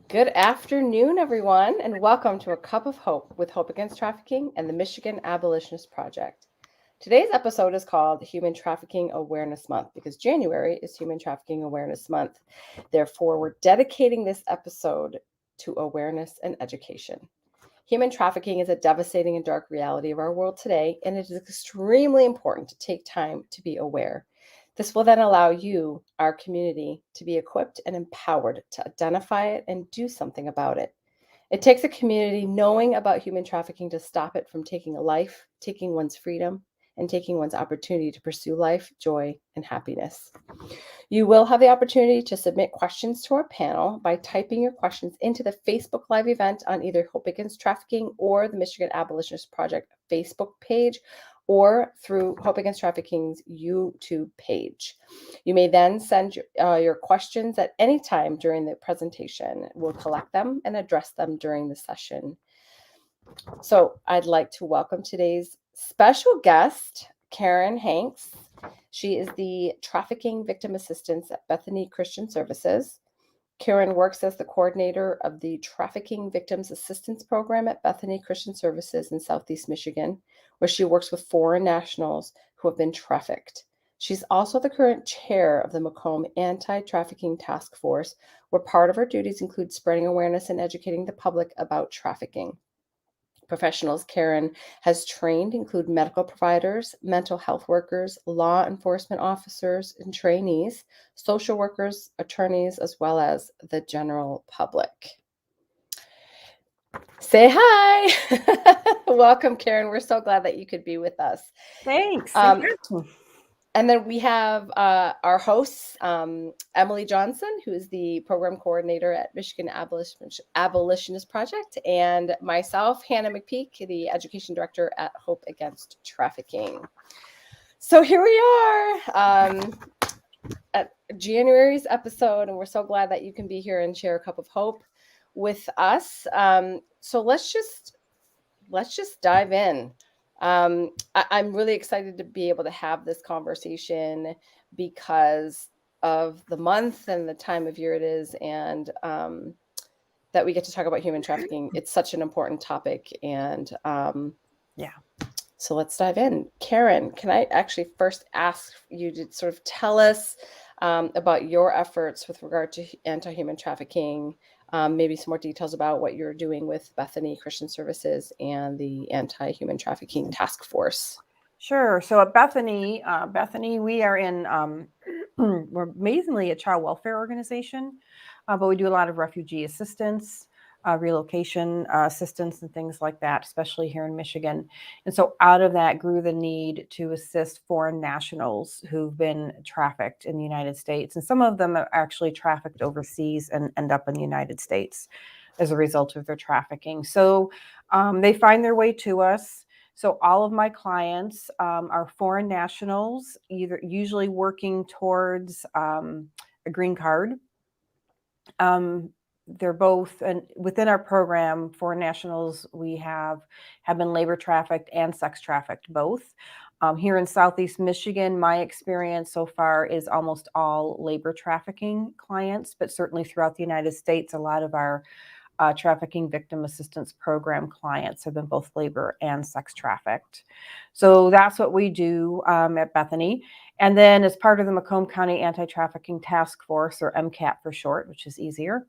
Good afternoon, everyone, and welcome to A Cup of Hope with Hope Against Trafficking and the Michigan Abolitionist Project. Today's episode is called Human Trafficking Awareness Month because January is Human Trafficking Awareness Month. Therefore, we're dedicating this episode to awareness and education. Human trafficking is a devastating and dark reality of our world today, and it is extremely important to take time to be aware. This will then allow you, our community, to be equipped and empowered to identify it and do something about it. It takes a community knowing about human trafficking to stop it from taking a life, taking one's freedom, and taking one's opportunity to pursue life, joy, and happiness. You will have the opportunity to submit questions to our panel by typing your questions into the Facebook Live event on either Hope Against Trafficking or the Michigan Abolitionist Project Facebook page, or through Hope Against Trafficking's YouTube page. You may then send your questions at any time during the presentation. We'll collect them and address them during the session. So I'd like to welcome today's special guest, Karen Hanks. She is the Trafficking Victim Assistance at Bethany Christian Services. Karen works as the coordinator of the Trafficking Victims Assistance Program at Bethany Christian Services in Southeast Michigan, where she works with foreign nationals who have been trafficked. She's also the current chair of the Macomb Anti-Trafficking Task Force, where part of her duties include spreading awareness and educating the public about trafficking. Professionals Karen has trained include medical providers, mental health workers, law enforcement officers and trainees, social workers, attorneys, as well as the general public. Say hi. Welcome, Karen. We're so glad that you could be with us. Thanks. And then we have our hosts, Emily Johnson, who is the program coordinator at Michigan Abolitionist Project, and myself, Hannah McPeak, the education director at Hope Against Trafficking. So here we are at January's episode, and we're so glad that you can be here and share a cup of hope with us. So let's just dive in. I'm really excited to be able to have this conversation because of the month and the time of year it is, and that we get to talk about human trafficking. It's such an important topic, and so let's dive in. Karen, can I actually first ask you to sort of tell us about your efforts with regard to anti-human trafficking? Maybe some more details about what you're doing with Bethany Christian Services and the Anti-Human Trafficking Task Force. Sure. So at Bethany, we are in, we're amazingly a child welfare organization, but we do a lot of refugee assistance, relocation assistance and things like that, especially here in Michigan. And so out of that grew the need to assist foreign nationals who've been trafficked in the United States. And some of them are actually trafficked overseas and end up in the United States as a result of their trafficking. So they find their way to us. So all of my clients are foreign nationals, usually working towards a green card. They're both, and within our program, foreign nationals we have been labor trafficked and sex trafficked both. Here in Southeast Michigan, my experience so far is almost all labor trafficking clients, but certainly throughout the United States, a lot of our Trafficking Victim Assistance Program clients have been both labor and sex trafficked. So that's what we do at Bethany. And then as part of the Macomb County Anti-Trafficking Task Force, or MCAT for short, which is easier,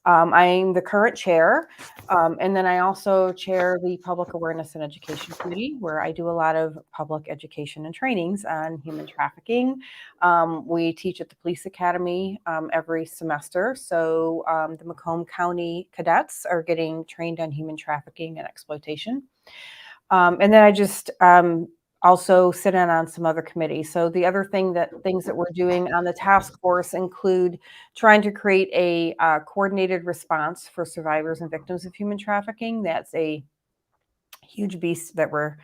I'm the current chair, and then I also chair the Public Awareness and Education Committee, where I do a lot of public education and trainings on human trafficking. We teach at the Police Academy every semester, so the Macomb County cadets are getting trained on human trafficking and exploitation. And then I just also sit in on some other committees. So the other things that we're doing on the task force include trying to create a coordinated response for survivors and victims of human trafficking. That's a huge beast that we're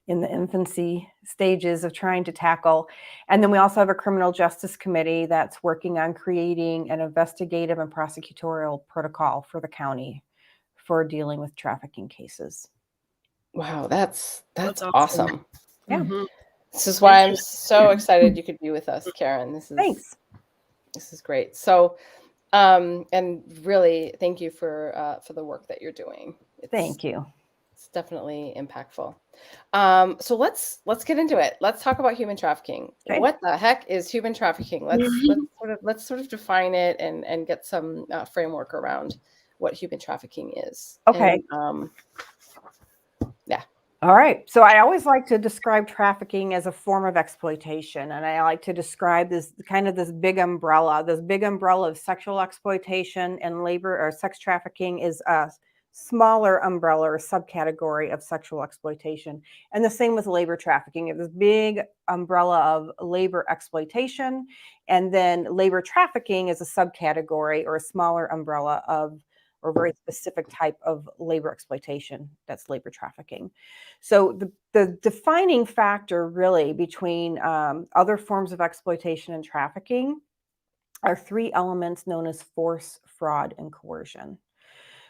in the infancy stages of trying to tackle. And then we also have a criminal justice committee that's working on creating an investigative and prosecutorial protocol for the county for dealing with trafficking cases. Wow, that's awesome. Yeah. Mm-hmm. This is why I'm so excited you could be with us, Karen. Thanks. This is great. So And really, thank you for the work that you're doing. Thank you. It's definitely impactful. So let's get into it. Let's talk about human trafficking. Okay. What the heck is human trafficking? Let's sort of define it and get some framework around what human trafficking is. Okay. And, yeah. All right. So I always like to describe trafficking as a form of exploitation. And I like to describe this kind of this big umbrella of sexual exploitation and labor or sex trafficking is a smaller umbrella or subcategory of sexual exploitation. And the same with labor trafficking. You have this big umbrella of labor exploitation. And then labor trafficking is a subcategory or a smaller umbrella of or very specific type of labor exploitation. That's labor trafficking. So the defining factor really between other forms of exploitation and trafficking are three elements known as force, fraud, and coercion.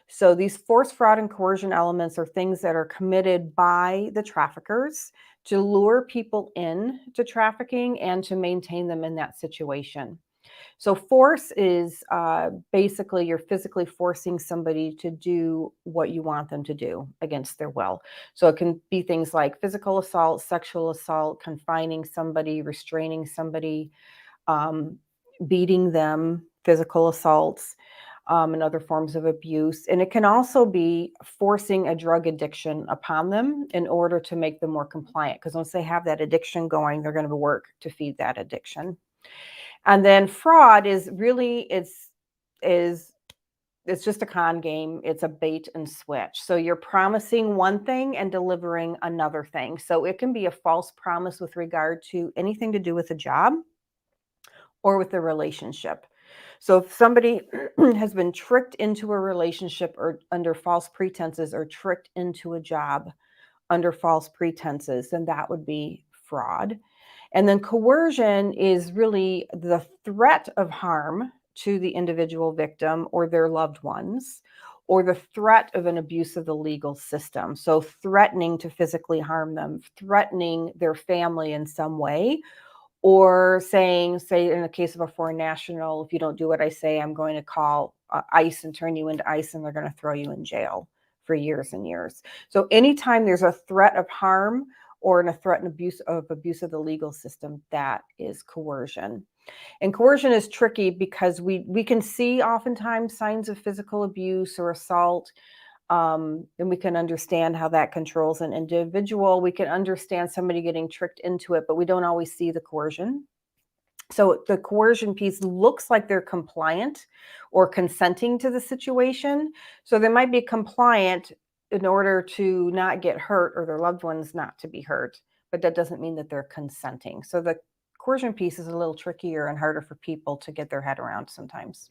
So these force, fraud, and coercion elements are things that are committed by the traffickers to lure people in to trafficking and to maintain them in that situation. So force is basically you're physically forcing somebody to do what you want them to do against their will. So it can be things like physical assault, sexual assault, confining somebody, restraining somebody, um, beating them, physical assaults, and other forms of abuse. And it can also be forcing a drug addiction upon them in order to make them more compliant. Because once they have that addiction going, they're going to work to feed that addiction. And then fraud is really it's just a con game. It's a bait and switch. So you're promising one thing and delivering another thing. So it can be a false promise with regard to anything to do with a job or with a relationship. So if somebody has been tricked into a relationship or under false pretenses or tricked into a job under false pretenses, then that would be fraud. And then coercion is really the threat of harm to the individual victim or their loved ones, or the threat of an abuse of the legal system. So threatening to physically harm them, threatening their family in some way, or saying, say, in the case of a foreign national, if you don't do what I say, I'm going to call ICE and turn you into ICE, and they're going to throw you in jail for years and years. So anytime there's a threat of harm or a threat and abuse of the legal system, that is coercion. And coercion is tricky because we can see oftentimes signs of physical abuse or assault, and we can understand how that controls an individual. We can understand somebody getting tricked into it, but we don't always see the coercion. So the coercion piece looks like they're compliant or consenting to the situation. So they might be compliant in order to not get hurt or their loved ones not to be hurt, but that doesn't mean that they're consenting. So the coercion piece is a little trickier and harder for people to get their head around sometimes.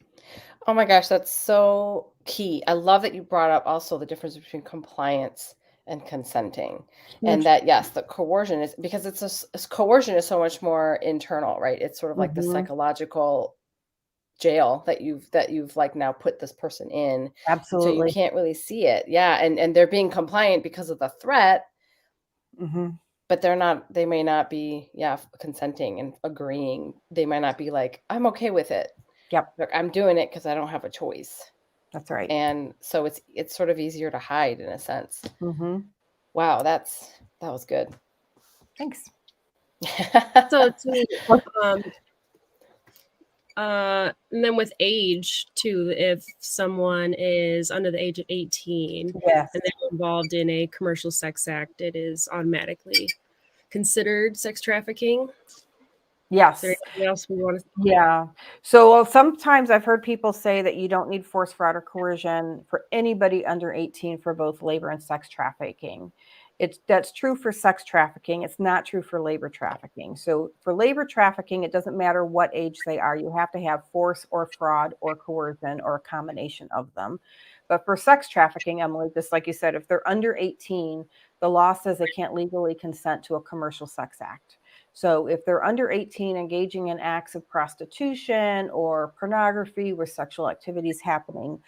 Oh my gosh, that's so key. I love that you brought up also the difference between compliance and consenting. And Huge. that, yes, the coercion is because coercion is so much more internal, right? It's sort of like the Mhm. psychological jail that you've like now put this person in. And so you Absolutely. can't really see it. Yeah. And they're being compliant because of the threat, Mhm. but they may not be, yeah, consenting and agreeing. They might not be like, I'm okay with it. Yep, Like, I'm doing it because I don't have a choice. that's right. And so it's sort of easier to hide in a sense. Mhm. Wow, that was good. Thanks. So too, and then with age too, if someone is under the age of 18 Yes. and they're involved in a commercial sex act, it is automatically considered sex trafficking. Yes. Is there anything else we want to? Yeah. So sometimes I've heard people say that you don't need force, fraud, or coercion for anybody under 18 for both labor and sex trafficking. That's true for sex trafficking. It's not true for labor trafficking. So for labor trafficking, it doesn't matter what age they are. You have to have force or fraud or coercion or a combination of them. But for sex trafficking, Emily, just like you said, if they're under 18, the law says they can't legally consent to a commercial sex act. So if they're under 18 engaging in acts of prostitution or pornography where sexual activities happening,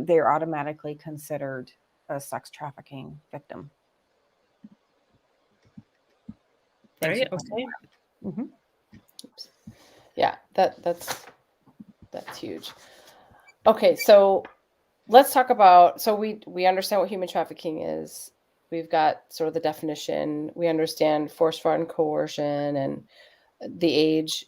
they're automatically considered a sex trafficking victim. Thanks Right. for pointing Okay. that out. Mhm. Yeah, that's huge. Okay, so let's talk about, so we understand what human trafficking is. We've got sort of the definition. We understand force, fraud, and coercion, and the age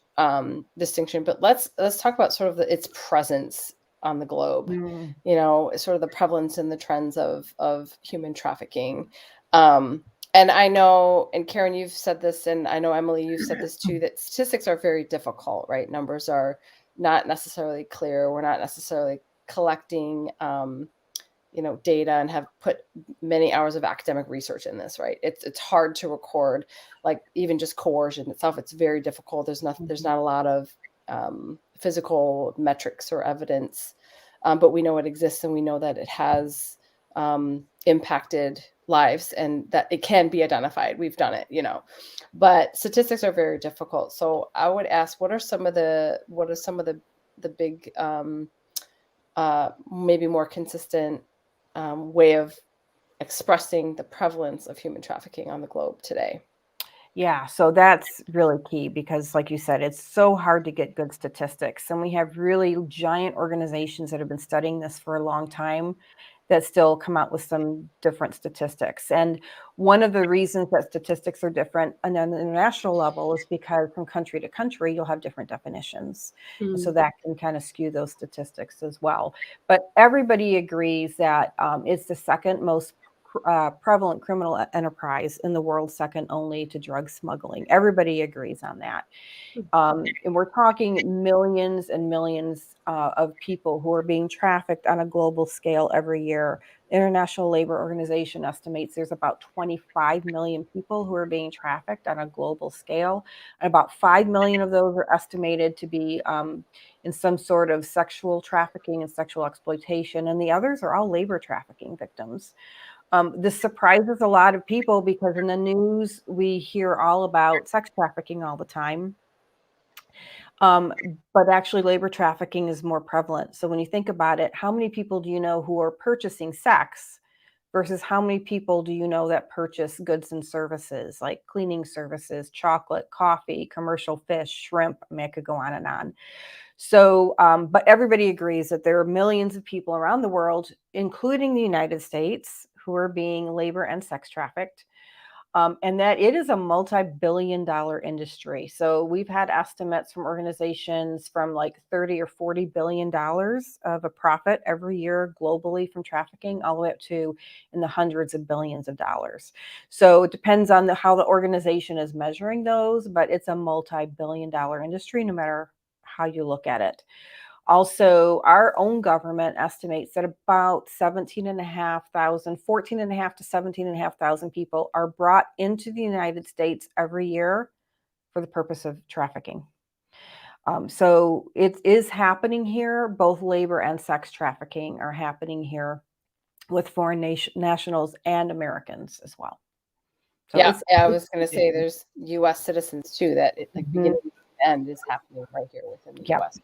distinction. But let's talk about sort of its presence on the globe. Mm. You know, sort of the prevalence and the trends of human trafficking. And I know, and Karen, you've said this, and I know Emily, you've said this too, that statistics are very difficult, right? Numbers are not necessarily clear. We're not necessarily collecting data and have put many hours of academic research in this, right? It's hard to record, like even just coercion itself. It's very difficult. There's not a lot of physical metrics or evidence, but we know it exists, and we know that it has impacted lives, and that it can be identified. We've done it, but statistics are very difficult. So I would ask, what are some of the big maybe more consistent way of expressing the prevalence of human trafficking on the globe today? Yeah, so that's really key because, like you said, it's so hard to get good statistics. And we have really giant organizations that have been studying this for a long time that still come out with some different statistics. And one of the reasons that statistics are different on an international level is because from country to country, you'll have different definitions. And so that can kind of skew those statistics as well. But everybody agrees that it's the second most prevalent criminal enterprise in the world, second only to drug smuggling. Everybody agrees on that. And we're talking millions and millions of people who are being trafficked on a global scale every year. International Labor Organization estimates there's about 25 million people who are being trafficked on a global scale. And about 5 million of those are estimated to be in some sort of sexual trafficking and sexual exploitation. And the others are all labor trafficking victims. This surprises a lot of people because in the news, we hear all about sex trafficking all the time. But actually, labor trafficking is more prevalent. So when you think about it, how many people do you know who are purchasing sex versus how many people do you know that purchase goods and services like cleaning services, chocolate, coffee, commercial fish, shrimp? I mean, I could go on and on. So, but everybody agrees that there are millions of people around the world, including the United States, who are being labor and sex trafficked. And that it is a multi-billion-dollar industry. So we've had estimates from organizations from like 30 or 40 billion dollars of a profit every year globally from trafficking, all the way up to in the hundreds of billions of dollars. So it depends on how the organization is measuring those, but it's a multi-billion-dollar industry no matter how you look at it. Also, our own government estimates that about 14,500 to 17,500 people are brought into the United States every year for the purpose of trafficking. So it is happening here. Both labor and sex trafficking are happening here with foreign nationals and Americans as well. So yeah, I was going to say there's U.S. citizens too that beginning to end is happening right here within the U.S.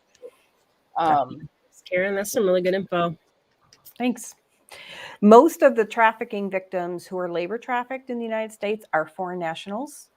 Karen, that's some really good info. Thanks. Most of the trafficking victims who are labor trafficked in the United States are foreign nationals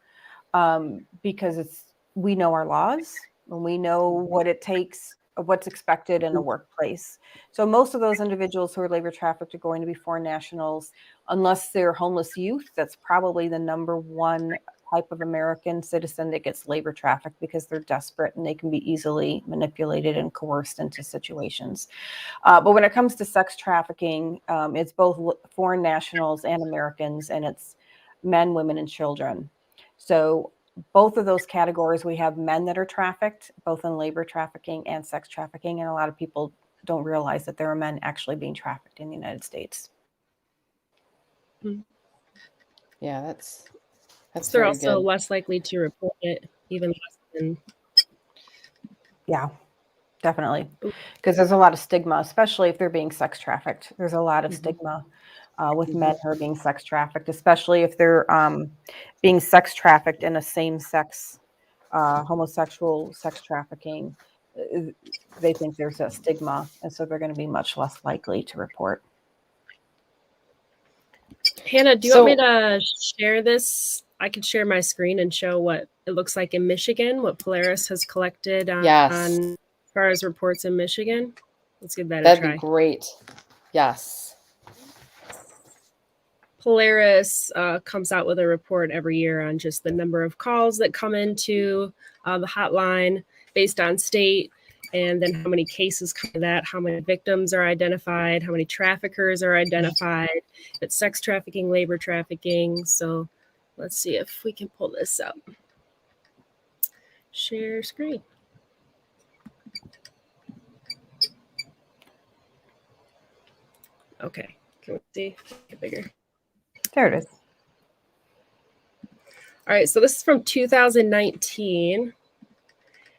because we know our laws and we know what it takes, what's expected in a workplace. So most of those individuals who are labor trafficked are going to be foreign nationals, unless they're homeless youth. That's probably the number one type of American citizen that gets labor trafficked because they're desperate and they can be easily manipulated and coerced into situations. But when it comes to sex trafficking, it's both foreign nationals and Americans, and it's men, women, and children. So both of those categories, we have men that are trafficked, both in labor trafficking and sex trafficking, and a lot of people don't realize that there are men actually being trafficked in the United States. Yeah, that's so they're also good. less likely to report it, even less than. Yeah, definitely. Because there's a lot of stigma, especially if they're being sex trafficked. There's a lot of stigma with men who are being sex trafficked, especially if they're being sex trafficked in a same-sex homosexual sex trafficking. They think there's a stigma, and so they're going to be much less likely to report. Hannah, do you want me to share this? I could share my screen and show what it looks like in Michigan, what Polaris has collected on as far as reports in Michigan. Let's give that a That'd try. be great. Yes. Polaris comes out with a report every year on just the number of calls that come into the hotline based on state, and then how many cases come to that, how many victims are identified, how many traffickers are identified, if it's sex trafficking, labor trafficking. So let's see if we can pull this up. Share screen. Okay, can we see? Get bigger. There it is. All right, so this is from 2019.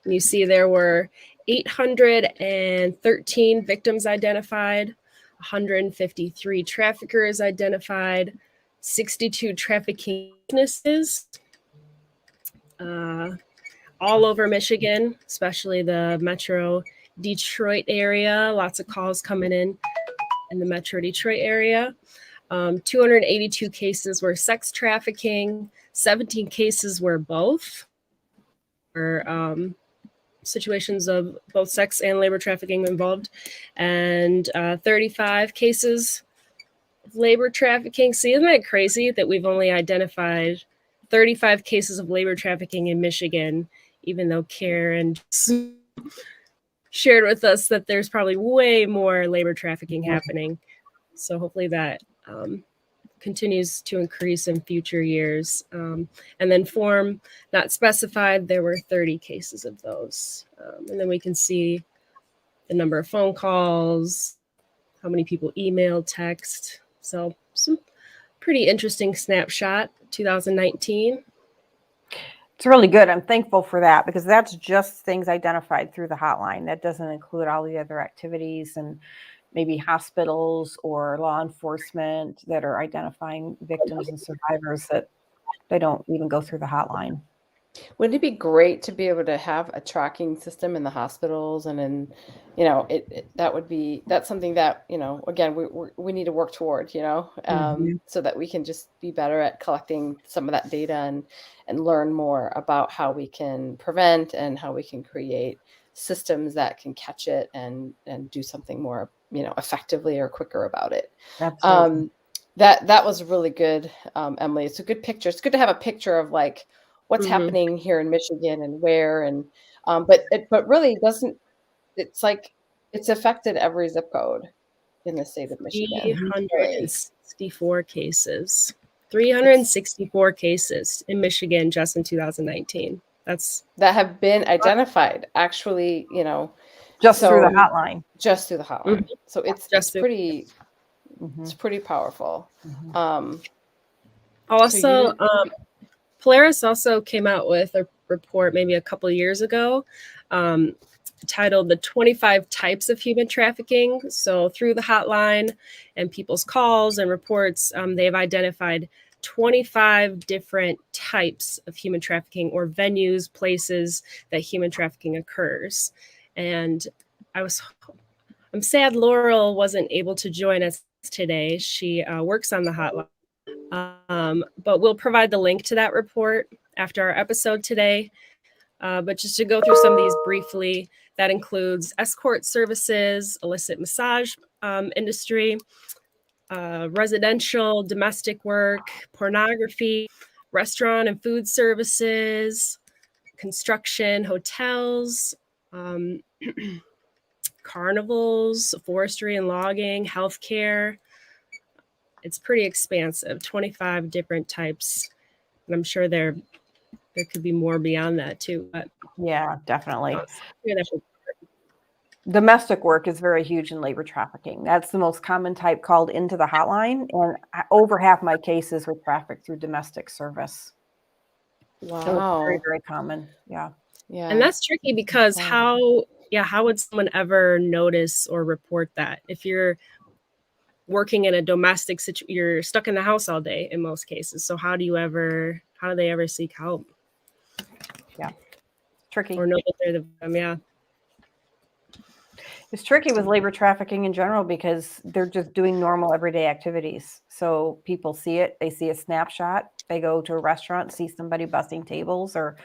And you see there were 813 victims identified, 153 traffickers identified, 62 trafficking witnesses, all over Michigan, especially the Metro Detroit area. Lots of calls coming in the Metro Detroit area. 282 cases were sex trafficking, 17 cases were both, or situations of both sex and labor trafficking involved, and 35 cases of labor trafficking. See, isn't that crazy that we've only identified 35 cases of labor trafficking in Michigan, even though Karen shared with us that there's probably way more labor trafficking happening. So hopefully that continues to increase in future years. And then form not specified, there were 30 cases of those. And then we can see the number of phone calls, how many people emailed, text. So some pretty interesting snapshot, 2019. It's really good. I'm thankful for that because that's just things identified through the hotline. That doesn't include all the other activities and maybe hospitals or law enforcement that are identifying victims and survivors that they don't even go through the hotline. Wouldn't it be great to be able to have a tracking system in the hospitals and in, that's something that, again, we need to work toward, so that we can just be better at collecting some of that data and learn more about how we can prevent and how we can create systems that can catch it and do something more, effectively or quicker about it. Absolutely. That was really good, Emily. It's a good picture. It's good to have a picture of like what's happening here in Michigan and where, and but really doesn't. It's like it's affected every zip code in the state of Michigan. 364 cases. 364 cases in Michigan just in 2019. That have been identified, actually, just through the hotline. Just through the hotline. Mm-hmm. So it's pretty. Mm-hmm. It's pretty powerful. Mm-hmm. Polaris also came out with a report maybe a couple of years ago titled The 25 Types of Human Trafficking. So through the hotline and people's calls and reports, they've identified 25 different types of human trafficking or venues, places that human trafficking occurs. And I'm sad Laurel wasn't able to join us today. She works on the hotline. But we'll provide the link to that report after our episode today. But just to go through some of these briefly, that includes escort services, illicit massage industry, residential, domestic work, pornography, restaurant and food services, construction, hotels, carnivals, forestry and logging, healthcare. It's pretty expansive, 25 different types. And I'm sure there could be more beyond that too. But yeah, definitely. Domestic work is very huge in labor trafficking. That's the most common type called into the hotline. And over half my cases were trafficked through domestic service. Wow. So it's very, very common. Yeah. Yeah. And that's tricky because how would someone ever notice or report that? If you're working in a domestic situation, you're stuck in the house all day in most cases. So how do they ever seek help? Yeah. Tricky. Or know that they're the victim, yeah. It's tricky with labor trafficking in general because they're just doing normal everyday activities. So people see it, they see a snapshot, they go to a restaurant, see somebody busting tables or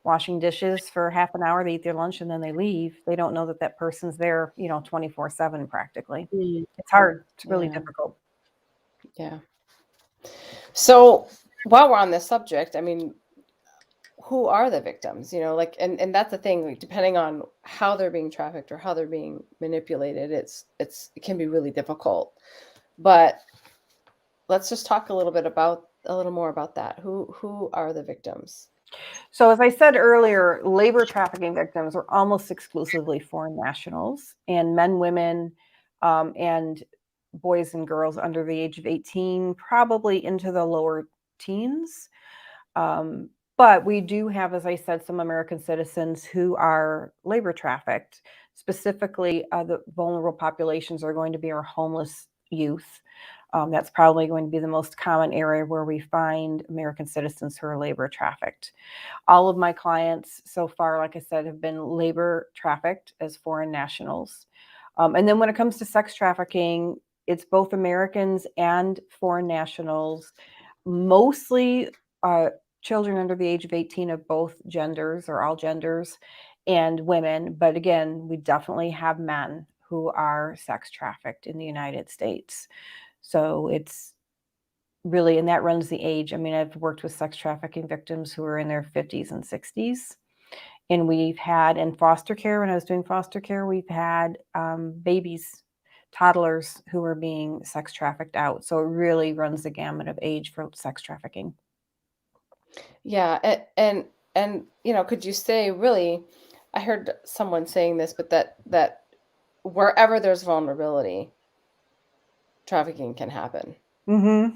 washing dishes for half an hour, they eat their lunch, and then they leave. They don't know that that person's there, 24/7 practically. Mm. It's hard. It's really Yeah. difficult. Yeah. So while we're on this subject, I mean, who are the victims? And that's the thing, like, depending on how they're being trafficked or how they're being manipulated, it can be really difficult. But let's just talk a little more about that. Who are the victims? So as I said earlier, labor trafficking victims are almost exclusively foreign nationals, and men, women, and boys and girls under the age of 18, probably into the lower teens. But we do have, as I said, some American citizens who are labor trafficked. Specifically, the vulnerable populations are going to be our homeless youth. That's probably going to be the most common area where we find American citizens who are labor trafficked. All of my clients so far, like I said, have been labor trafficked as foreign nationals. And then when it comes to sex trafficking, it's both Americans and foreign nationals, mostly children under the age of 18 of both genders or all genders, and women. But again, we definitely have men who are sex trafficked in the United States. So it's really, and that runs the age. I mean, I've worked with sex trafficking victims who are in their 50s and 60s. And we've had in foster care, when I was doing foster care, we've had babies, toddlers who are being sex trafficked out. So it really runs the gamut of age for sex trafficking. Yeah, and could you say, really, I heard someone saying this, but that wherever there's vulnerability, trafficking can happen, Mm-hmm.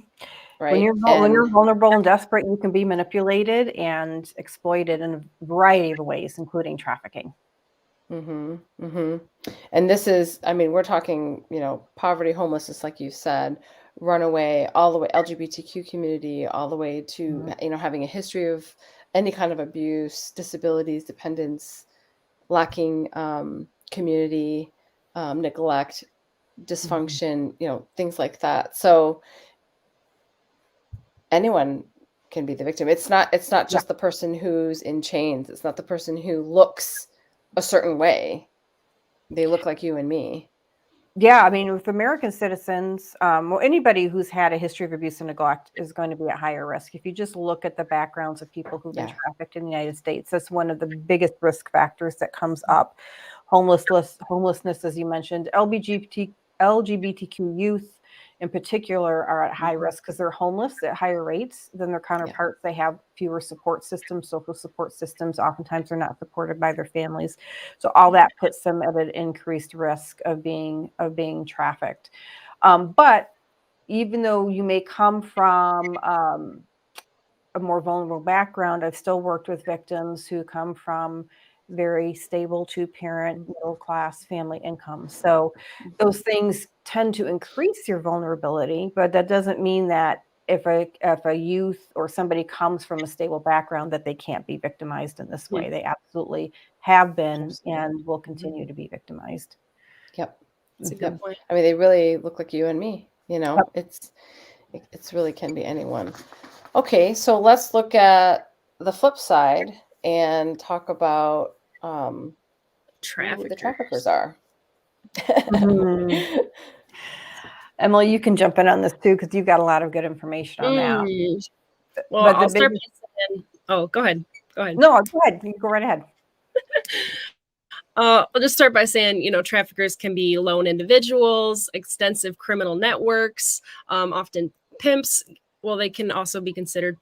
When right? you're when you're vulnerable and desperate, you can be manipulated and exploited in a variety of ways, including trafficking. And this is, I mean, we're talking, poverty, homelessness, like you said, runaway, all the way LGBTQ community, all the way to, having a history of any kind of abuse, disabilities, dependence, lacking community, neglect, dysfunction, things like that. So anyone can be the victim. It's not just the person who's in chains. It's not the person who looks a certain way. They look like you and me. Yeah, I mean, with American citizens, well, anybody who's had a history of abuse and neglect is going to be at higher risk. If you just look at the backgrounds of people who've been trafficked in the United States, that's one of the biggest risk factors that comes up. Homelessness, as you mentioned, LGBTQ youth in particular are at high risk because they're homeless at higher rates than their counterparts. They have fewer support systems. Social support systems oftentimes are not supported by their families. So all that puts them at an increased risk of being trafficked. But even though you may come from a more vulnerable background, I've still worked with victims who come from very stable two-parent, middle-class family income. So those things tend to increase your vulnerability, but that doesn't mean that if a youth or somebody comes from a stable background that they can't be victimized in this way. They absolutely have been and will continue to be victimized. Yep. That's a good point. I mean, they really look like you and me, It's really can be anyone. Okay, so let's look at the flip side and talk about who the traffickers are. Emily, you can jump in on this too, because you've got a lot of good information on that. Well, I'll start by saying, go ahead. No, go ahead. You go right ahead. I'll just start by saying, traffickers can be lone individuals, extensive criminal networks, often pimps. Well, they can also be considered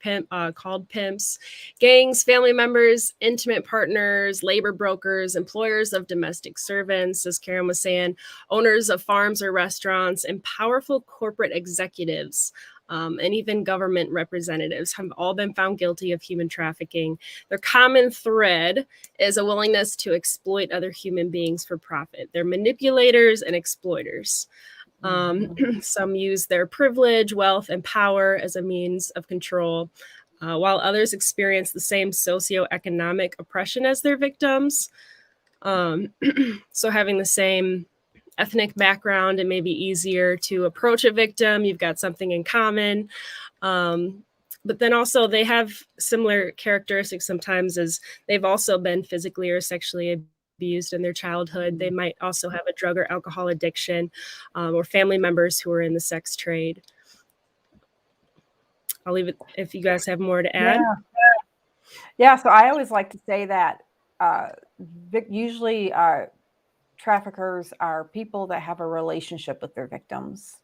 called pimps, gangs, family members, intimate partners, labor brokers, employers of domestic servants, as Karen was saying, owners of farms or restaurants, and powerful corporate executives. And even government representatives have all been found guilty of human trafficking. Their common thread is a willingness to exploit other human beings for profit. They're manipulators and exploiters. Some use their privilege, wealth, and power as a means of control, while others experience the same socioeconomic oppression as their victims. So having the same ethnic background, it may be easier to approach a victim. You've got something in common. But then also they have similar characteristics sometimes, as they've also been physically or sexually abused in their childhood. They might also have a drug or alcohol addiction, or family members who are in the sex trade. I'll leave it if you guys have more to add. Yeah. So I always like to say that usually traffickers are people that have a relationship with their victims.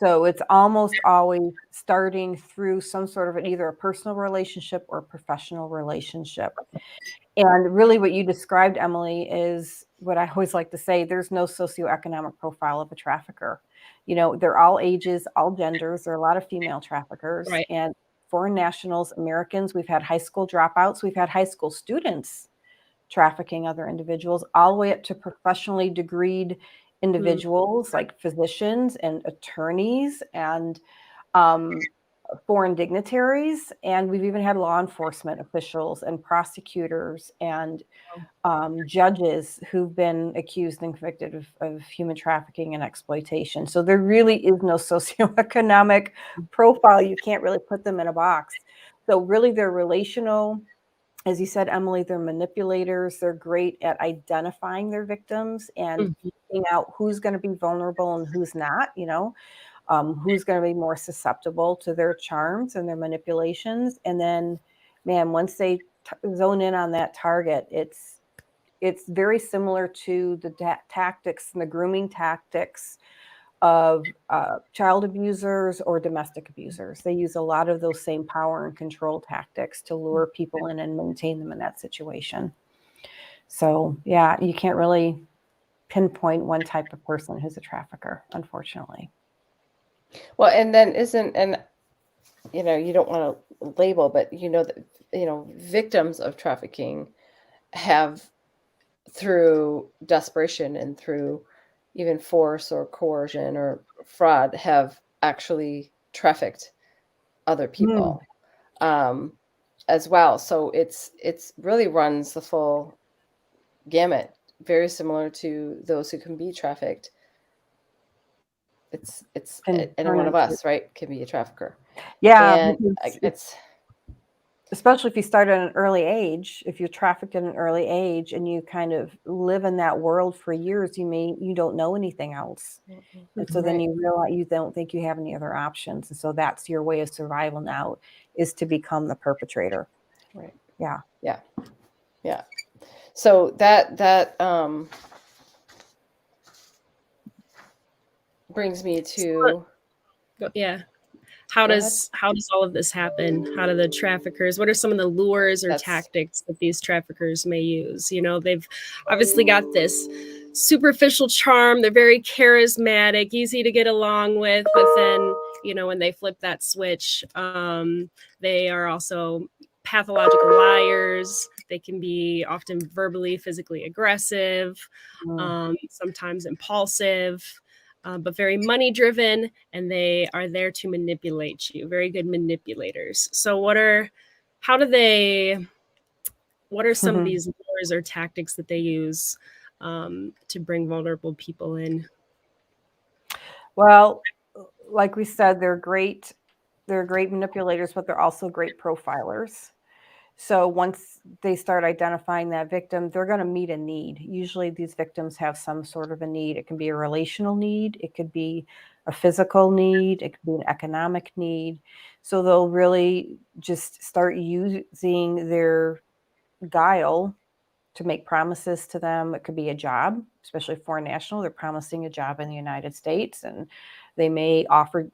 So it's almost always starting through some sort of either a personal relationship or a professional relationship. And really what you described, Emily, is what I always like to say, there's no socioeconomic profile of a trafficker. You know, they're all ages, all genders. There are a lot of female traffickers Right. and foreign nationals, Americans. We've had high school dropouts. We've had high school students trafficking other individuals, all the way up to professionally degreed individuals like physicians and attorneys and foreign dignitaries. And we've even had law enforcement officials and prosecutors and judges who've been accused and convicted of human trafficking and exploitation. So there really is no socioeconomic profile. You can't really put them in a box. So really they're relational. As you said, Emily, they're manipulators. They're great at identifying their victims and figuring out who's going to be vulnerable and who's not, you know, who's going to be more susceptible to their charms and their manipulations. And then, man, once they zone in on that target, it's very similar to the tactics and the grooming tactics of child abusers or domestic abusers. They use a lot of those same power and control tactics to lure people in and maintain them in that situation. So yeah, you can't really pinpoint one type of person who's a trafficker, unfortunately. Well, and then you know, you don't want to label, but you know that, you know, victims of trafficking have, through desperation and through even force or coercion or fraud, have actually trafficked other people as well. So it's really runs the full gamut, very similar to those who can be trafficked. It's any one of us, right, can be a trafficker. Yeah, and it's especially if you start at an early age, if you're trafficked at an early age and you kind of live in that world for years, you don't know anything else. And so then you realize you don't think you have any other options. And so that's your way of survival now, is to become the perpetrator. Right. Yeah. Yeah. Yeah. So that brings me to how does all of this happen? How do the traffickers, what are some of the lures or tactics that these traffickers may use? You know, they've obviously got this superficial charm. They're very charismatic, easy to get along with, but then, you know, when they flip that switch, they are also pathological liars. They can be often verbally, physically aggressive, sometimes impulsive. But very money driven, and they are there to manipulate you. Very good manipulators. So what are some of these lures or tactics that they use to bring vulnerable people in? Well, like we said, they're great manipulators, but they're also great profilers. So once they start identifying that victim, they're going to meet a need. Usually these victims have some sort of a need. It can be a relational need. It could be a physical need. It could be an economic need. So they'll really just start using their guile to make promises to them. It could be a job, especially foreign national. They're promising a job in the United States, and they may offer,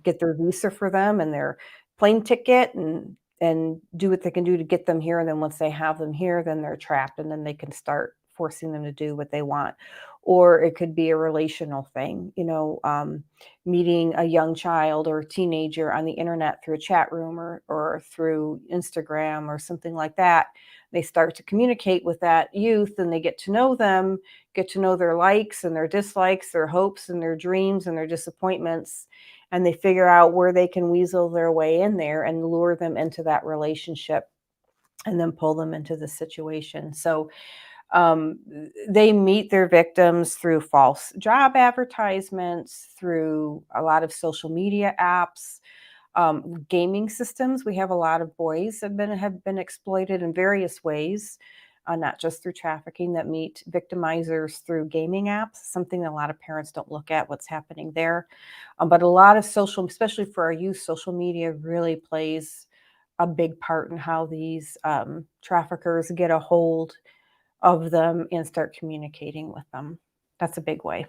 get their visa for them and their plane ticket and do what they can do to get them here. And then once they have them here, then they're trapped, and then they can start forcing them to do what they want. Or it could be a relational thing, meeting a young child or a teenager on the internet through a chat room or through Instagram or something like that. They start to communicate with that youth, and they get to know them, get to know their likes and their dislikes, their hopes and their dreams and their disappointments. And they figure out where they can weasel their way in there and lure them into that relationship and then pull them into the situation. So they meet their victims through false job advertisements, through a lot of social media apps. Gaming systems, we have a lot of boys have been exploited in various ways, not just through trafficking, that meet victimizers through gaming apps, something that a lot of parents don't look at what's happening there. But a lot of social, especially for our youth, social media really plays a big part in how these traffickers get a hold of them and start communicating with them. That's a big way.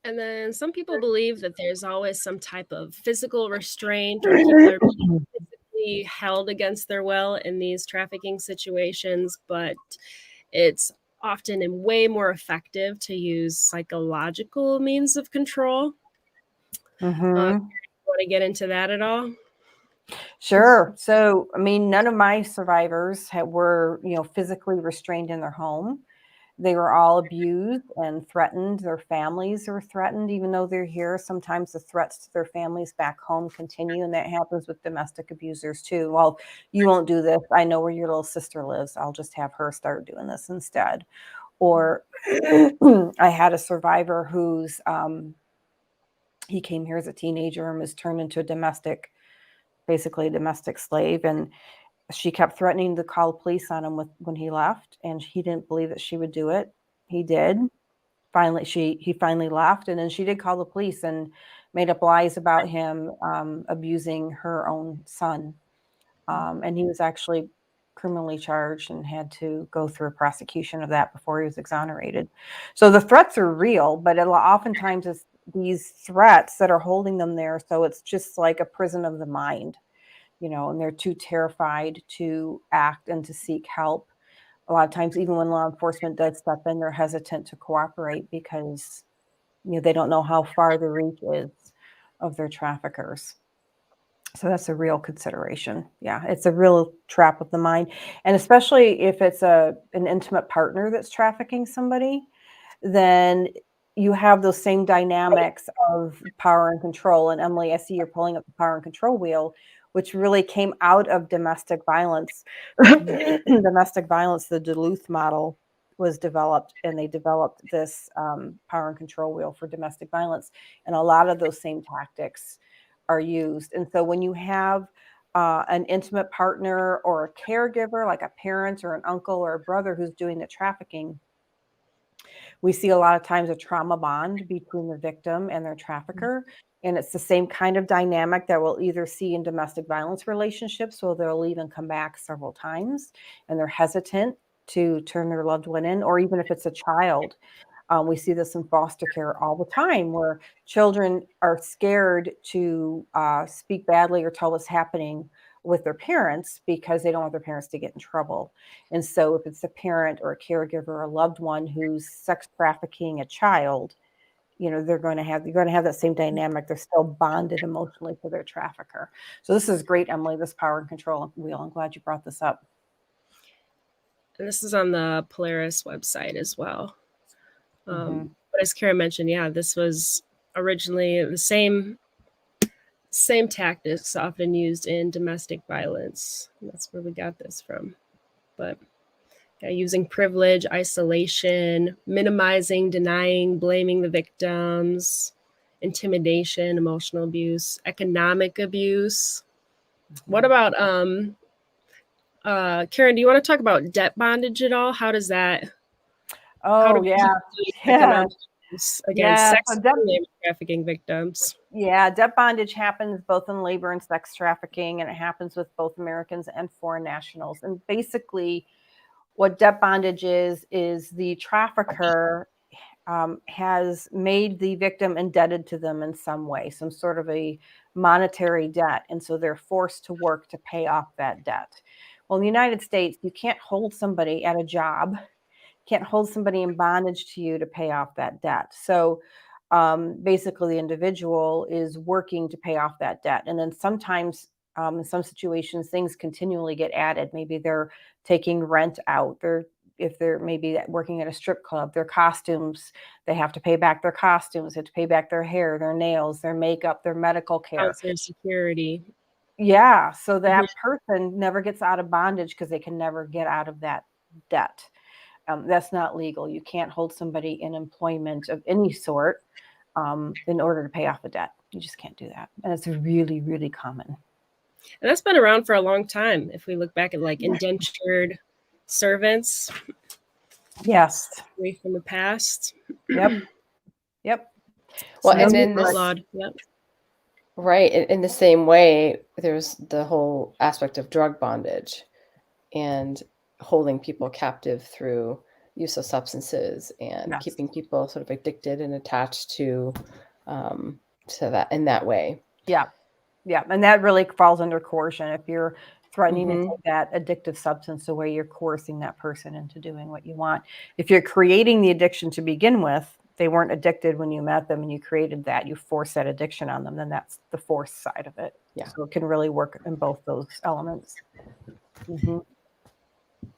And then some people believe that there's always some type of physical restraint or people are being physically held against their will in these trafficking situations, but it's often and way more effective to use psychological means of control. Mm-hmm. Want to get into that at all? Sure. So, I mean, none of my survivors were, physically restrained in their home. They were all abused and threatened. Their families were threatened, even though they're here. Sometimes the threats to their families back home continue, and that happens with domestic abusers too. Well, you won't do this. I know where your little sister lives. I'll just have her start doing this instead. Or I had a survivor who's he came here as a teenager and was turned into basically a domestic slave, and she kept threatening to call the police on him when he left, and he didn't believe that she would do it. He did. He finally left, and then she did call the police and made up lies about him abusing her own son. And he was actually criminally charged and had to go through a prosecution of that before he was exonerated. So the threats are real, but oftentimes it's these threats that are holding them there. So it's just like a prison of the mind, and they're too terrified to act and to seek help. A lot of times, even when law enforcement does step in, they're hesitant to cooperate because they don't know how far the reach is of their traffickers. So that's a real consideration. Yeah, it's a real trap of the mind. And especially if it's an intimate partner that's trafficking somebody, then you have those same dynamics of power and control. And Emily, I see you're pulling up the power and control wheel, which really came out of domestic violence. Domestic violence, the Duluth model was developed, and they developed this power and control wheel for domestic violence. And a lot of those same tactics are used. And so when you have an intimate partner or a caregiver, like a parent or an uncle or a brother who's doing the trafficking, we see a lot of times a trauma bond between the victim and their trafficker. And it's the same kind of dynamic that we'll either see in domestic violence relationships, so they'll even come back several times and they're hesitant to turn their loved one in, or even if it's a child. We see this in foster care all the time, where children are scared to speak badly or tell what's happening with their parents because they don't want their parents to get in trouble. And so if it's a parent or a caregiver or a loved one who's sex trafficking a child, you're going to have that same dynamic. They're still bonded emotionally to their trafficker. So this is great, Emily, this power and control wheel. I'm glad you brought this up. And this is on the Polaris website as well. But as Kara mentioned, this was originally the same tactics often used in domestic violence. And that's where we got this from. But using privilege, isolation, minimizing, denying, blaming the victims, intimidation, emotional abuse, economic abuse. What about Karen, do you want to talk about debt bondage at all? How does that economic abuse against sex and labor trafficking victims? Yeah, debt bondage happens both in labor and sex trafficking, and it happens with both Americans and foreign nationals. And basically, what debt bondage is the trafficker has made the victim indebted to them in some way, some sort of a monetary debt. And so they're forced to work to pay off that debt. Well, in the United States, you can't hold somebody at a job, can't hold somebody in bondage to you to pay off that debt. So basically, the individual is working to pay off that debt. And then sometimes, in some situations, things continually get added. Maybe they're taking rent out. If they're maybe working at a strip club, their costumes, they have to pay back their costumes, they have to pay back their hair, their nails, their makeup, their medical care. Their security. Yeah. So that person never gets out of bondage because they can never get out of that debt. That's not legal. You can't hold somebody in employment of any sort in order to pay off a debt. You just can't do that. And it's really, really common. And that's been around for a long time. If we look back at like indentured servants. Yes. Way from the past. Yep. Yep. Well, So and that's then this, outlawed. Yep. right, in the same way, there's the whole aspect of drug bondage and holding people captive through use of substances and Yes. keeping people sort of addicted and attached to that in that way. Yeah. Yeah. And that really falls under coercion. If you're threatening to Mhm. take that addictive substance away, you're coercing that person into doing what you want. If you're creating the addiction to begin with, they weren't addicted when you met them and you created that, you force that addiction on them, then that's the force side of it. Yeah. So it can really work in both those elements. Mhm.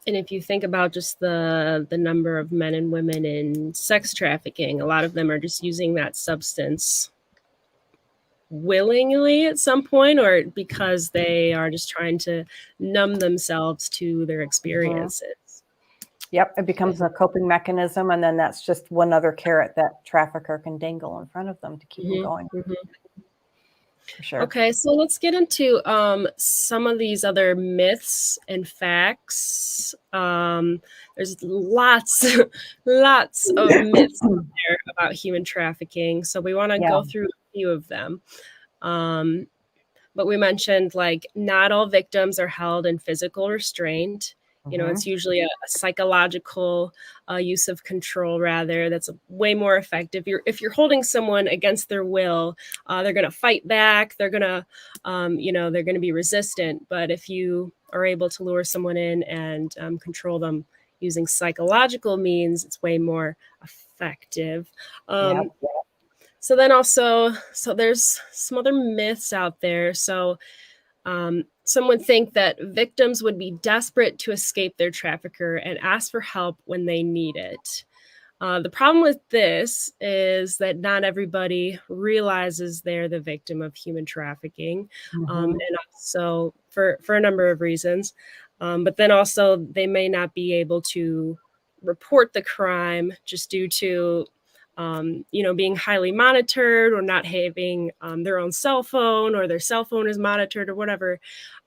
And if you think about just the number of men and women in sex trafficking, a lot of them are just using that substance willingly at some point, or because they are just trying to numb themselves to their experiences. Yep, it becomes a coping mechanism, and then that's just one other carrot that trafficker can dangle in front of them to keep them going. For sure. Okay, so let's get into some of these other myths and facts. There's lots of myths out there about human trafficking, so we want to go through a few of them. But we mentioned, like, not all victims are held in physical restraint. You know, it's usually a psychological use of control, rather, that's way more effective. If you're holding someone against their will, they're going to fight back. They're going to, they're going to be resistant. But if you are able to lure someone in and control them using psychological means, it's way more effective. So then also, there's some other myths out there. So some would think that victims would be desperate to escape their trafficker and ask for help when they need it. The problem with this is that not everybody realizes they're the victim of human trafficking, and also for a number of reasons. But then also they may not be able to report the crime just due to being highly monitored, or not having their own cell phone, or their cell phone is monitored, or whatever.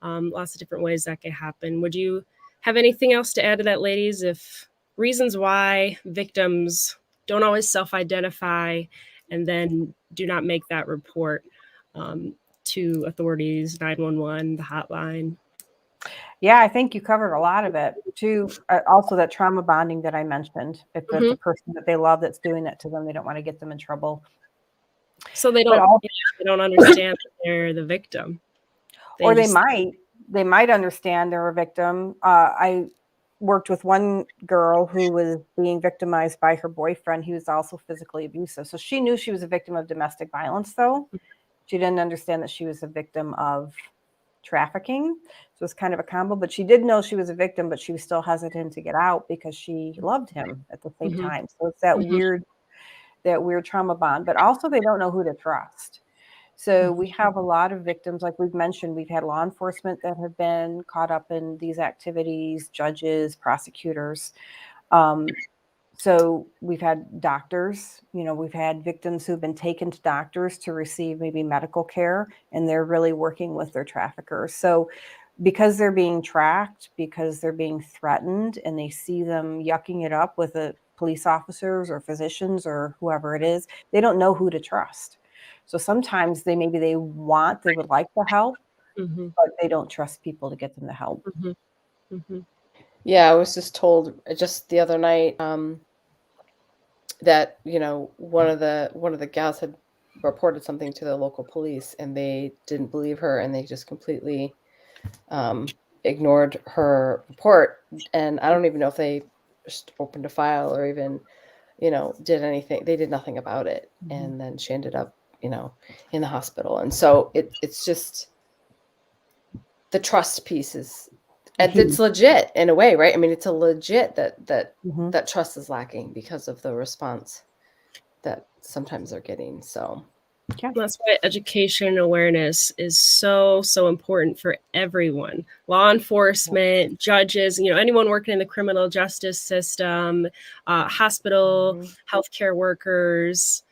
Lots of different ways that could happen. Would you have anything else to add to that, ladies? If reasons why victims don't always self-identify and then do not make that report to authorities, 911, the hotline? Yeah, I think you covered a lot of it too. Also, that trauma bonding that I mentioned. If it's a person that they love that's doing that to them, they don't want to get them in trouble. So they don't understand that they're the victim. They might understand they're a victim. I worked with one girl who was being victimized by her boyfriend. He was also physically abusive. So she knew she was a victim of domestic violence, though. She didn't understand that she was a victim of trafficking. So it's kind of a combo, but she did know she was a victim, but she was still hesitant to get out because she loved him at the same time. So it's that weird trauma bond, but also they don't know who to trust. So we have a lot of victims, like we've mentioned, we've had law enforcement that have been caught up in these activities, judges, prosecutors. So we've had doctors, we've had victims who've been taken to doctors to receive maybe medical care, and they're really working with their traffickers. So because they're being tracked, because they're being threatened, and they see them yucking it up with the police officers or physicians or whoever it is, they don't know who to trust. So sometimes they would like the help, but they don't trust people to get them the help. Yeah, I was just told just the other night that one of the gals had reported something to the local police, and they didn't believe her, and they just completely ignored her report. And I don't even know if they just opened a file or even did anything. They did nothing about it. And then she ended up in the hospital. And so it's just the trust piece is, and it's legit in a way, right? I mean, it's a legit that trust is lacking because of the response that sometimes they're getting. So that's why education awareness is so important for everyone. Law enforcement, judges, anyone working in the criminal justice system, hospital, healthcare workers,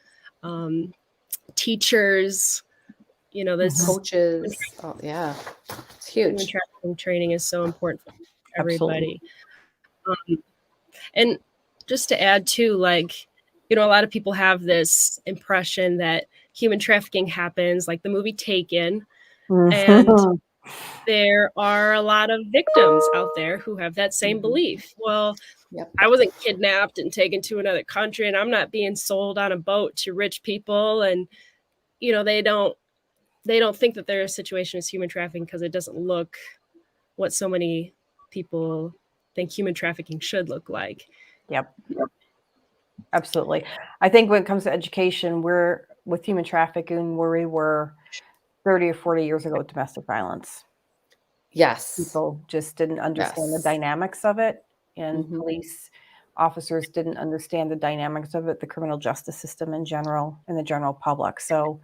teachers, this Coaches. Oh, yeah. It's human huge. trafficking training is so important for Absolutely. everybody. And just to add too, like, a lot of people have this impression that human trafficking happens like the movie Taken, and there are a lot of victims out there who have that same belief. Well, Yep. I wasn't kidnapped and taken to another country, and I'm not being sold on a boat to rich people. And they don't think that their situation is human trafficking because it doesn't look what so many people think human trafficking should look like. Yep. Absolutely. I think when it comes to education, we're with human trafficking where we were 30 or 40 years ago with domestic violence. Yes. People just didn't understand the Yes. dynamics of it, and Mhm. police officers didn't understand the dynamics of it, the criminal justice system in general, and the general public. So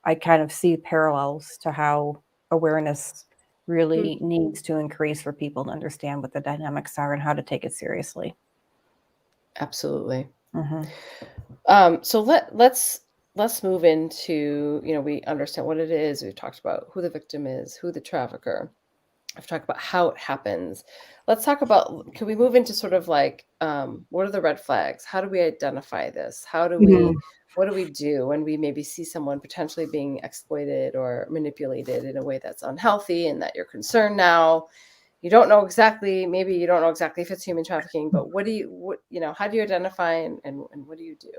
I kind of see parallels to how awareness really needs to increase for people to understand what the dynamics are and how to take it seriously. Absolutely. Mhm. So let's move into, we understand what it is. We've talked about who the victim is, who the trafficker. I've talked about how it happens. Let's talk about, can we move into sort of like, what are the red flags? How do we identify this? Mhm. What do we do when we maybe see someone potentially being exploited or manipulated in a way that's unhealthy and that you're concerned now? Maybe you don't know exactly if it's human trafficking, but how do you identify and what do you do?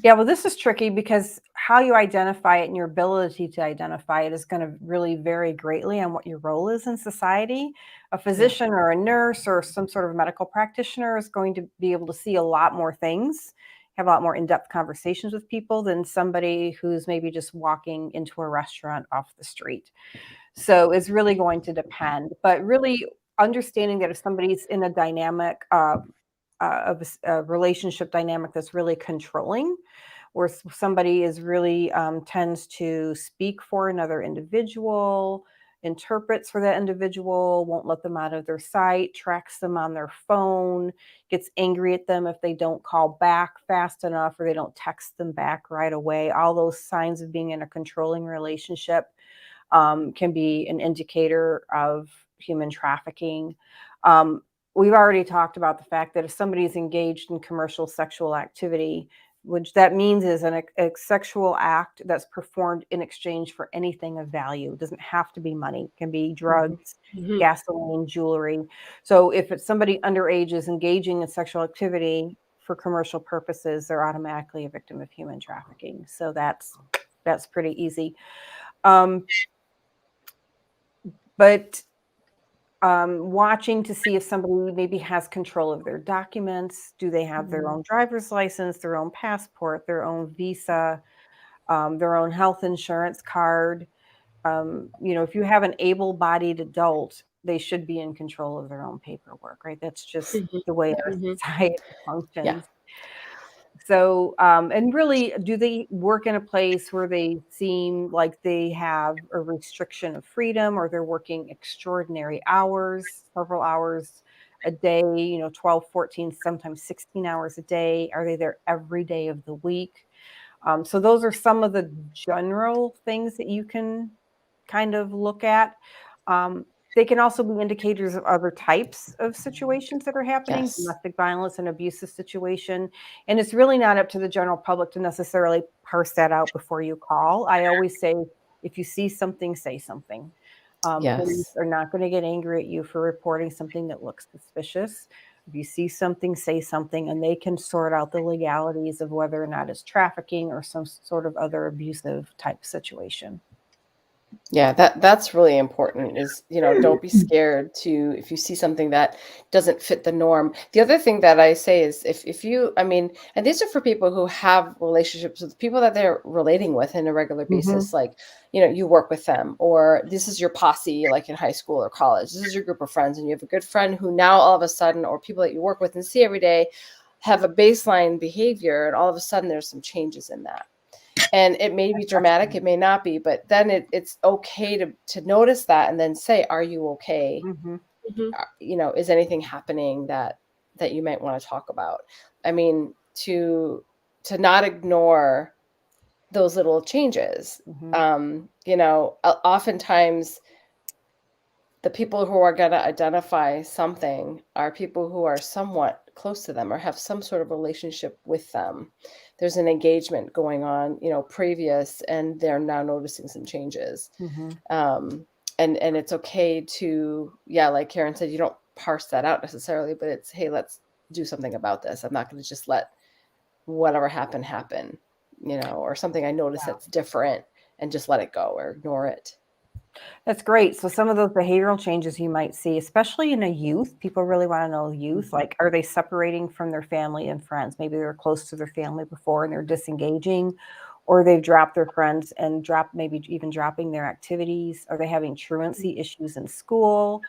Yeah, well, this is tricky because how you identify it and your ability to identify it is going to really vary greatly on what your role is in society. A physician or a nurse or some sort of medical practitioner is going to be able to see a lot more things, have a lot more in-depth conversations with people than somebody who's maybe just walking into a restaurant off the street. So it's really going to depend, but really understanding that if somebody's in a dynamic of a relationship dynamic that's really controlling, where somebody is really tends to speak for another individual, interprets for that individual, won't let them out of their sight, tracks them on their phone, gets angry at them if they don't call back fast enough or they don't text them back right away. All those signs of being in a controlling relationship can be an indicator of human trafficking. Um, we've already talked about the fact that if somebody is engaged in commercial sexual activity, which that means is a sexual act that's performed in exchange for anything of value. It doesn't have to be money. It can be drugs, gasoline, jewelry. So if it's somebody underage is engaging in sexual activity for commercial purposes, they're automatically a victim of human trafficking. So that's pretty easy. But watching to see if somebody maybe has control of their documents. Do they have their own driver's license, their own passport, their own visa, their own health insurance card? If you have an able-bodied adult, they should be in control of their own paperwork, right? That's just the way our society Yeah. functions. So, and really, do they work in a place where they seem like they have a restriction of freedom or they're working extraordinary hours, several hours a day, 12, 14, sometimes 16 hours a day? Are they there every day of the week? So those are some of the general things that you can kind of look at. They can also be indicators of other types of situations that are happening, Yes. domestic violence and abusive situation. And it's really not up to the general public to necessarily parse that out before you call. I always say, if you see something, say something. Police Yes. are not going to get angry at you for reporting something that looks suspicious. If you see something, say something, and they can sort out the legalities of whether or not it's trafficking or some sort of other abusive type situation. Yeah, that's really important is, don't be scared to, if you see something that doesn't fit the norm. The other thing that I say is if you, and these are for people who have relationships with people that they're relating with in a regular basis, Mhm. like, you work with them, or this is your posse, like in high school or college. This is your group of friends, and you have a good friend who now all of a sudden, or people that you work with and see every day, have a baseline behavior, and all of a sudden there's some changes in that. And it may be dramatic, it may not be, but then it's okay to notice that and then say, are you okay? Mhm. Is anything happening that you might want to talk about? To to not ignore those little changes. You know, oftentimes the people who are going to identify something are people who are somewhat close to them or have some sort of relationship with them. There's an engagement going on, you know, previous, and they're now noticing some changes. And it's okay to, yeah, like Karen said, you don't parse that out necessarily, but it's, hey, let's do something about this. I'm not going to just let whatever happen, you know, or something I notice that's different and just let it go or ignore it. That's great. So some of those behavioral changes you might see, especially in a youth, people really want to know youth, like, are they separating from their family and friends? Maybe they're close to their family before and they're disengaging, or they've dropped their friends and maybe even dropping their activities. Are they having truancy issues in school?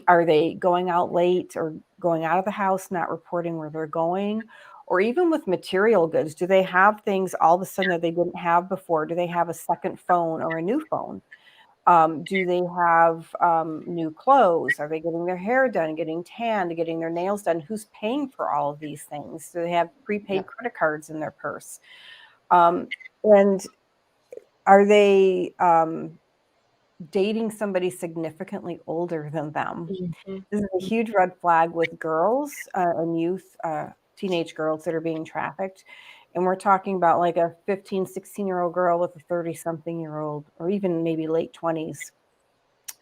Are they going out late or going out of the house, not reporting where they're going? Or even with material goods, do they have things all of a sudden that they didn't have before? Do they have a second phone or a new phone? Do they have new clothes? Are they getting their hair done, getting tanned, getting their nails done? Who's paying for all of these things? Do they have prepaid credit cards in their purse? And are they dating somebody significantly older than them? This is a huge red flag with girls and youth, teenage girls that are being trafficked. And we're talking about like a 15, 16-year-old girl with a 30-something-year-old, or even maybe late 20s.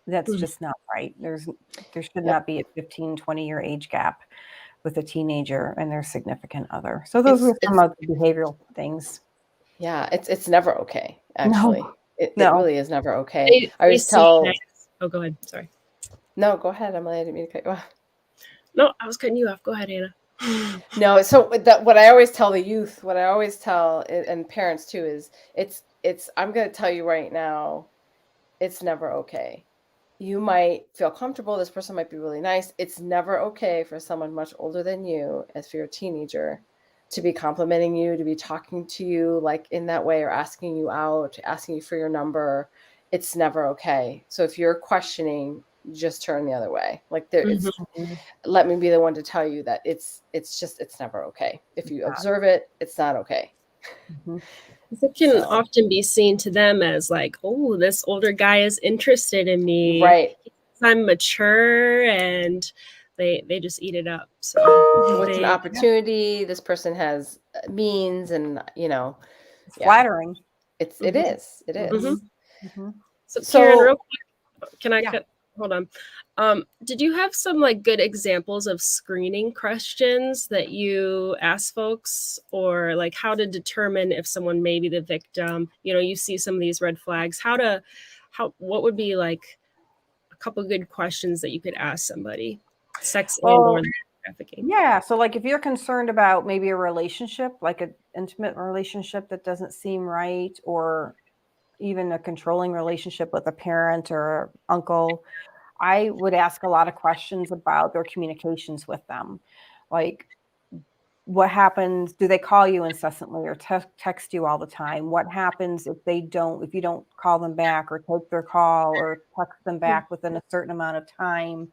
That's just not right. There should not be a 15, 20-year age gap with a teenager and their significant other. So those are some of the behavioral things. Yeah, it's never okay, actually. No. It really is never okay. I They always tell... Oh, go ahead. Sorry. No, go ahead, Emily. I didn't mean to cut you off. No, I was cutting you off. Go ahead, Anna. No, so what I always tell the youth, what I always tell, and parents too, is it's I'm going to tell you right now, it's never okay. You might feel comfortable. This person might be really nice. It's never okay for someone much older than you, as for your teenager, to be complimenting you, to be talking to you like in that way, or asking you out, asking you for your number. It's never okay. So if you're questioning, just turn the other way. Like let me be the one to tell you that it's never okay. If you observe it, it's not okay. It can often be seen to them as like, oh, this older guy is interested in me. Right. I'm mature, and they just eat it up. So with an opportunity, this person has means, and you know, it's flattering. It is. So Karen, real quick, can I hold on? Did you have some like good examples of screening questions that you ask folks, or like how to determine if someone may be the victim? You know, you see some of these red flags. What would be like a couple of good questions that you could ask somebody? Sex and or trafficking. Yeah. So like if you're concerned about maybe a relationship, like an intimate relationship that doesn't seem right, or even a controlling relationship with a parent or uncle, I would ask a lot of questions about their communications with them. Like, what happens? Do they call you incessantly or text you all the time? What happens if you don't call them back or take their call or text them back within a certain amount of time?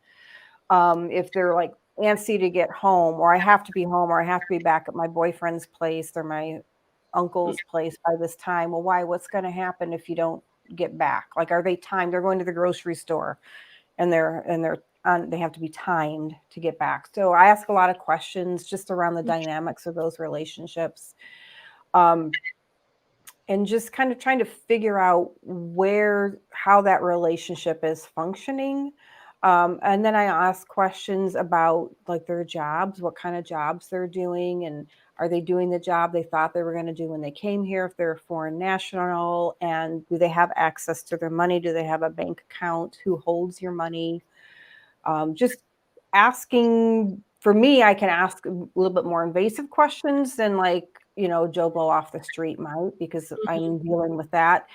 If they're like antsy to get home, or I have to be home, or I have to be back at my boyfriend's place or my uncle's place by this time. Well, why? What's going to happen if you don't get back? Like, are they timed? They're going to the grocery store and they have to be timed to get back. So I ask a lot of questions just around the dynamics of those relationships. And just kind of trying to figure out how that relationship is functioning. And then I ask questions about like their jobs, what kind of jobs they're doing, and are they doing the job they thought they were going to do when they came here, if they're a foreign national, and do they have access to their money? Do they have a bank account? Who holds your money? Just asking. For me, I can ask a little bit more invasive questions than like, Joe Blow off the street might, because I'm dealing with that.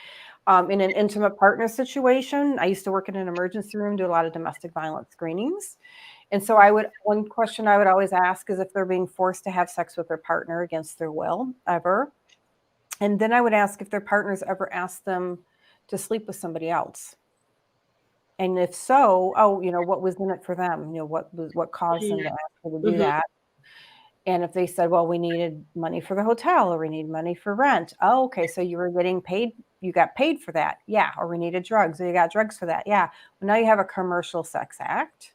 In an intimate partner situation, I used to work in an emergency room, do a lot of domestic violence screenings. And so one question I would always ask is if they're being forced to have sex with their partner against their will, ever. And then I would ask if their partners ever asked them to sleep with somebody else. And if so, what was in it for them? What caused them to ask them to do that? And if they said, well, we needed money for the hotel or we need money for rent. Oh, okay. So you were getting paid. You got paid for that. Yeah. Or we needed drugs. Or you got drugs for that. Yeah. Well, now you have a commercial sex act.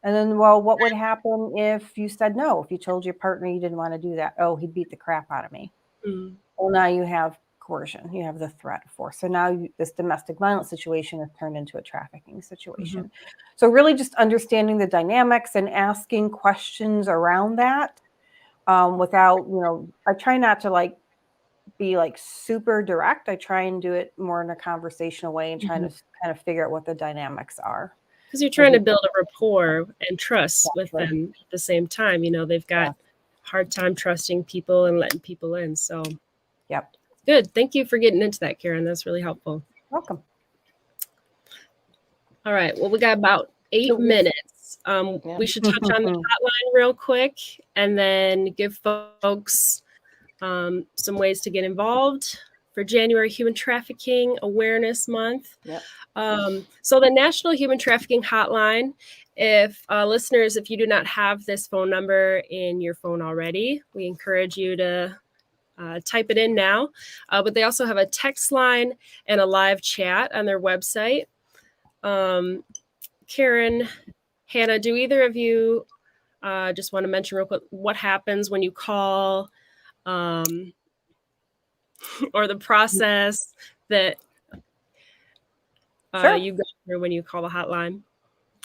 And then, well, what would happen if you said no? If you told your partner you didn't want to do that? Oh, he beat the crap out of me. Mm. Well, now you have coercion. You have the threat of force. So now this domestic violence situation has turned into a trafficking situation. Mm-hmm. So really just understanding the dynamics and asking questions around that without, I try not to be super direct. I try and do it more in a conversational way and trying to kind of figure out what the dynamics are. Because you're trying to build a rapport and trust with them at the same time. They've got hard time trusting people and letting people in. So, yep. Good. Thank you for getting into that, Karen. That's really helpful. Welcome. All right. Well, we got about 8 minutes. We should touch on the hotline real quick and then give folks some ways to get involved for January Human Trafficking Awareness Month. Yep. So the National Human Trafficking Hotline, if listeners, if you do not have this phone number in your phone already, we encourage you to type it in now. But they also have a text line and a live chat on their website. Karen, Hannah, do either of you just want to mention real quick what happens when you call or the process that you go through when you call the hotline?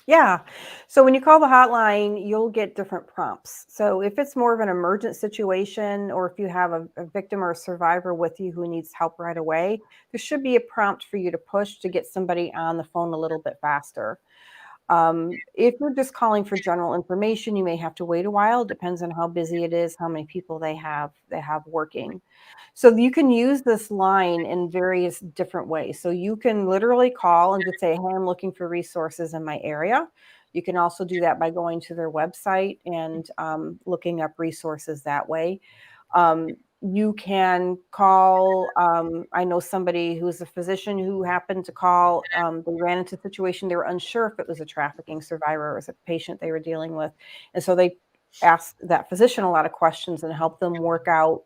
Yeah. So when you call the hotline, you'll get different prompts. So if it's more of an emergent situation, or if you have a victim or a survivor with you who needs help right away, there should be a prompt for you to push to get somebody on the phone a little bit faster. If you're just calling for general information, you may have to wait a while. It depends on how busy it is, how many people they have working. So you can use this line in various different ways. So you can literally call and just say, hey, I'm looking for resources in my area. You can also do that by going to their website and looking up resources that way. You can call, I know somebody who's a physician who happened to call, they ran into a situation, they were unsure if it was a trafficking survivor or was a patient they were dealing with. And so they asked that physician a lot of questions and helped them work out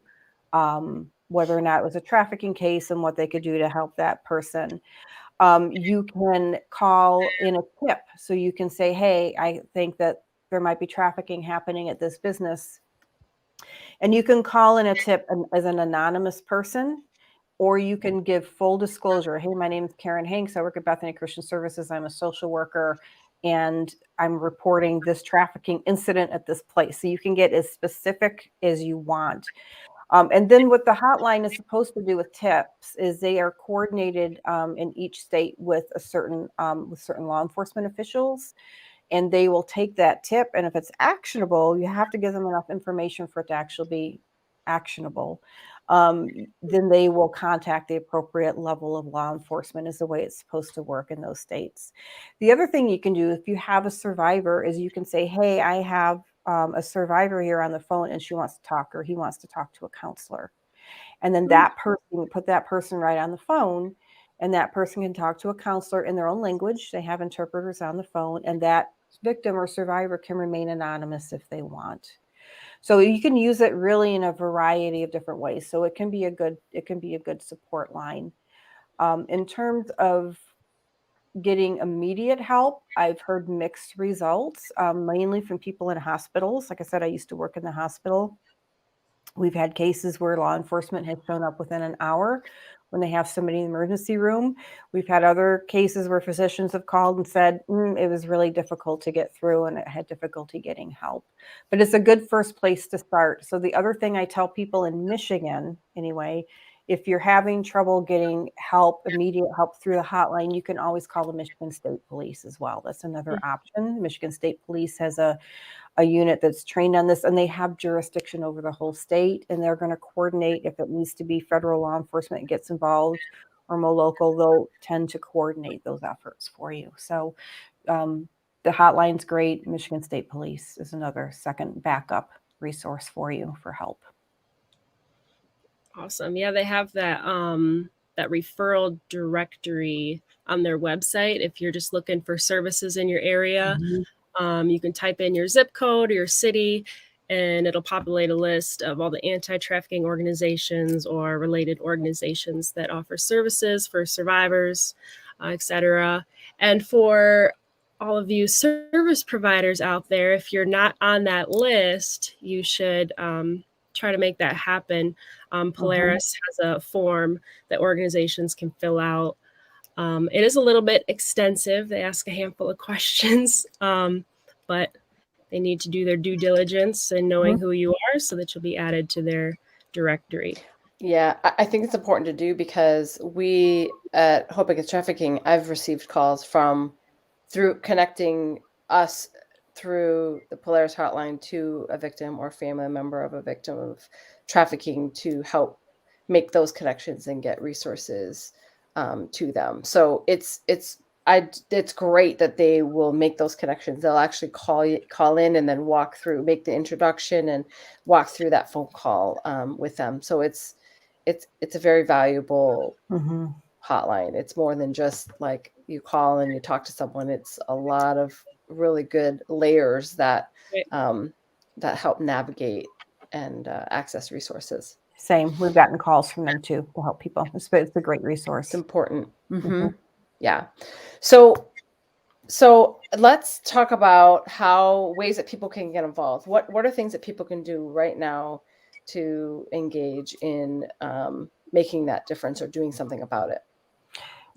whether or not it was a trafficking case and what they could do to help that person. You can call in a tip. So you can say, hey, I think that there might be trafficking happening at this business. And you can call in a tip as an anonymous person, or you can give full disclosure. Hey, my name is Karen Hanks. I work at Bethany Christian Services. I'm a social worker, and I'm reporting this trafficking incident at this place. So you can get as specific as you want. And then what the hotline is supposed to do with tips is they are coordinated in each state with certain law enforcement officials. And they will take that tip, and if it's actionable, you have to give them enough information for it to actually be actionable. Then they will contact the appropriate level of law enforcement is the way it's supposed to work in those states. The other thing you can do if you have a survivor is you can say, hey, I have a survivor here on the phone and she wants to talk, or he wants to talk to a counselor. And then that person, put that person right on the phone, and that person can talk to a counselor in their own language. They have interpreters on the phone, and that victim or survivor can remain anonymous if they want. So you can use it really in a variety of different ways. So it can be a good support line. In terms of getting immediate help, I've heard mixed results, mainly from people in hospitals. Like I said, I used to work in the hospital. We've had cases where law enforcement has shown up within an hour when they have somebody in the emergency room. We've had other cases where physicians have called and said, it was really difficult to get through and it had difficulty getting help. But it's a good first place to start. So the other thing I tell people in Michigan, anyway, if you're having trouble getting help, immediate help through the hotline, you can always call the Michigan State Police as well. That's another option. Michigan State Police has a unit that's trained on this, and they have jurisdiction over the whole state, and they're going to coordinate if it needs to be federal law enforcement gets involved or more local. They'll tend to coordinate those efforts for you. So the hotline's great. Michigan State Police is another second backup resource for you for help. Awesome. Yeah, they have that that referral directory on their website. If you're just looking for services in your area, you can type in your zip code or your city, and it'll populate a list of all the anti-trafficking organizations or related organizations that offer services for survivors, etc. And for all of you service providers out there, if you're not on that list, you should try to make that happen. Polaris has a form that organizations can fill out. It is a little bit extensive. They ask a handful of questions, but they need to do their due diligence in knowing who you are so that you'll be added to their directory. Yeah, I think it's important to do because we at Hope Against Trafficking, I've received calls through connecting us through the Polaris hotline to a victim or family member of a victim of trafficking to help make those connections and get resources to them. So it's great that they will make those connections. They'll actually call in and then make the introduction and walk through that phone call with them. So it's a very valuable hotline. It's more than just like you call and you talk to someone. It's a lot of really good layers that that help navigate and access resources. Same. We've gotten calls from them too to help people. It's a great resource. It's important. Yeah. So let's talk about ways that people can get involved. What are things that people can do right now to engage in making that difference or doing something about it?